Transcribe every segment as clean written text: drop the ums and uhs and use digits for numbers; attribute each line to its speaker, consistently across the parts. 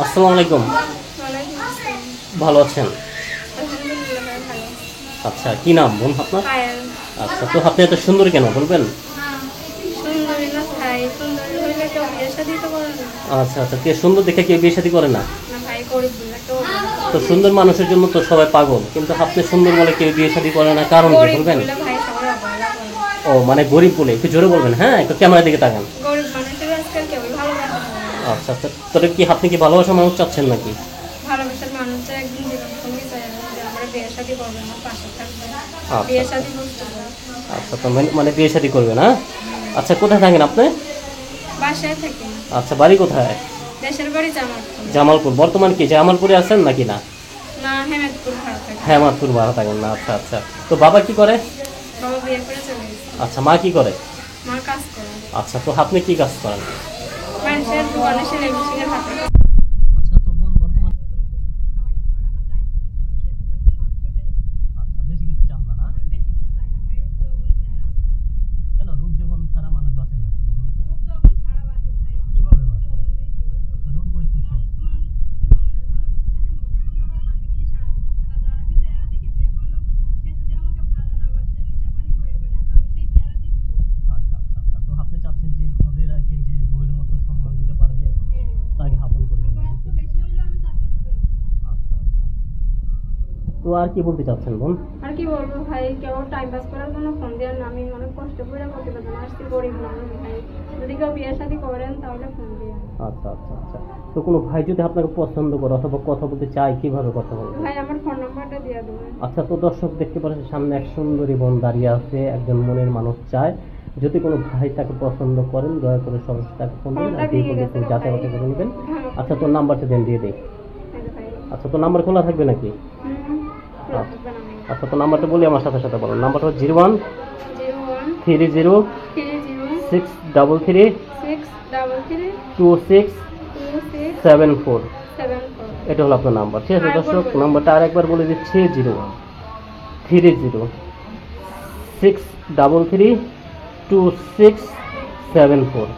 Speaker 1: আসসালামু আলাইকুম।
Speaker 2: ওয়ালাইকুম আসসালাম।
Speaker 1: ভালো আছেন?
Speaker 2: আলহামদুলিল্লাহ ভাই ভালো।
Speaker 1: আচ্ছা, কি নাম বোন আপনার?
Speaker 2: পায়েল।
Speaker 1: আচ্ছা, তো আপনি এত সুন্দর কেন বলবেন?
Speaker 2: সুন্দরী না ভাই, সুন্দরী হইলে কেউ বিয়ে শাদী তো করে না।
Speaker 1: আচ্ছা আচ্ছা, কে সুন্দর দেখে কেউ বিয়ে শাদী করে না?
Speaker 2: না ভাই, গরিব বলে কেউ
Speaker 1: তো সুন্দর মানুষের জন্য তো সবাই পাগল, কিন্তু আপনি সুন্দর বলে কেউ বিয়ে শাদী করে না, কারণ কি
Speaker 2: গরিব
Speaker 1: বলবেন?
Speaker 2: বলে ভাই সবাই অবহেলা করে।
Speaker 1: ও মানে গরিব বলে, একটু জোরে বলবেন, হ্যাঁ একটু ক্যামেরার দিকে তাকান।
Speaker 2: গরিব মানুষের আজকাল কেউই ভালোবাসে না।
Speaker 1: আচ্ছা আচ্ছা, তাহলে কি আপনি কি ভালোবাসার মানুষ চাচ্ছেন নাকি?
Speaker 2: ভালোবাসার মানুষ চাই, একদিন জীবন সঙ্গী চাই না, যে আমরা বিয়ে শাদী করবে, আমার পাশে থাকবে,
Speaker 1: আচ্ছা
Speaker 2: বিয়ে শাদী করতে হবে।
Speaker 1: আচ্ছা, তো মানে বিয়ে শাদী করবেন, হ্যাঁ? আচ্ছা, কোথায় থাকেন আপনি?
Speaker 2: বাসায় থাকি।
Speaker 1: আচ্ছা, বাড়ি কোথায়?
Speaker 2: দেশের বাড়ি জামালপুর।
Speaker 1: জামালপুর। বর্তমান কি জামালপুরে আছেন নাকি না?
Speaker 2: না, হেমেদপুর ভাড়া থাকি।
Speaker 1: হেমাদপুর ভাড়া থাকেন না? আচ্ছা আচ্ছা, তো বাবা কি করে?
Speaker 2: বাবা বিয়ে করে চলে গেছে।
Speaker 1: আচ্ছা, মা কি করে?
Speaker 2: মা কাজ করে।
Speaker 1: আচ্ছা, তো আপনি কি কাজ করেন?
Speaker 2: মানুষের দোকানে সেলাই মেশিনের হাতে।
Speaker 1: আচ্ছা, তো বোন বর্তমান আচ্ছা বেশি কিছু চান না, না? কেন, রূপ যৌবন ছাড়া মানুষ বাঁচে না বলুন তো? কিভাবে বাঁচে? তো রূপ বই তো সব। আচ্ছা আচ্ছা আচ্ছা, তো আপনি চাচ্ছেন যে ঘরে রাখে যে বইয়ের মতো সম্মান দিতে পারবে, তাকে আপন করে নেবেন নাকি? আচ্ছা আচ্ছা, তো আর কি বলতে চাচ্ছেন বোন?
Speaker 2: আর কি বলবো ভাই, কেউ টাইম পাস করার জন্য ফোন দেন না, আমি অনেক কষ্ট করে প্রতিবেদন আসছি, গরিব মানুষ ভাই, যদি কেউ বিয়ে শাদী করেন তাহলে ফোন দিয়ে।
Speaker 1: আচ্ছা আচ্ছা আচ্ছা, তো কোনো ভাই যদি আপনাকে পছন্দ করে অথবা কথা বলতে চায়, কিভাবে কথা বলবে?
Speaker 2: ভাই আমার ফোন নাম্বারটা দিয়ে দেবেন।
Speaker 1: আচ্ছা, তো দর্শক দেখতে পাচ্ছেন সামনে এক সুন্দরী বোন দাঁড়িয়ে আছে, একজন মনের মানুষ চায়, যদি কোনো ভাই তাকে পছন্দ করেন দয়া করে সরাসরি তাকে ফোন দেবেন আর দিয়ে বলতে যাতে কথা করে নেবেন। আচ্ছা, তোর নাম্বারটা দেন, দিয়ে দিই। আচ্ছা, তো নাম্বার খোলা থাকবে নাকি? আচ্ছা, তো নাম্বারটা বলি আমার সাথে সাথে বলুন। নাম্বারটা হচ্ছে 013063332674। এটা হলো আপনার নাম্বার, ঠিক আছে দর্শক? নাম্বারটা আরেকবার বলে দিচ্ছি, 013063332674।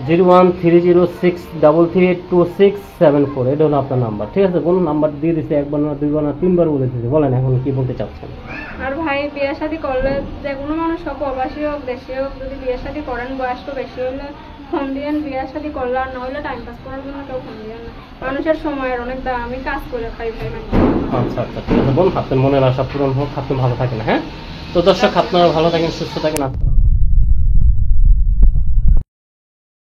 Speaker 1: 013063332674, এটা হলো আপনার নাম্বার, ঠিক আছে? কোন নাম্বার দিয়ে দিচ্ছে, একবার না দুইবার না তিনবার বলে দিচ্ছে। বলেন এখন কি বলতে চাচ্ছেন?
Speaker 2: আর ভাই, বিয়ে শাদী করলে যে কোনো মানুষ হোক, প্রবাসী হোক দেশি হোক, যদি বিয়ে শাদী করেন বয়স্ক বেশি হলে ফোন দিয়েন, বিয়ে শাদী করলে, আর না হলে টাইম পাস করার জন্য কেউ ফোন দিয়েন না। মানুষের সময়ের অনেক দাম, আমি কাজ করে খাই ভাই।
Speaker 1: আচ্ছা আচ্ছা, ঠিক আছে বোন, আপনার মনের আশা পূরণ হোক, আপনি ভালো থাকেন, হ্যাঁ? তো দর্শক আপনারা ভালো থাকেন, সুস্থ থাকেন।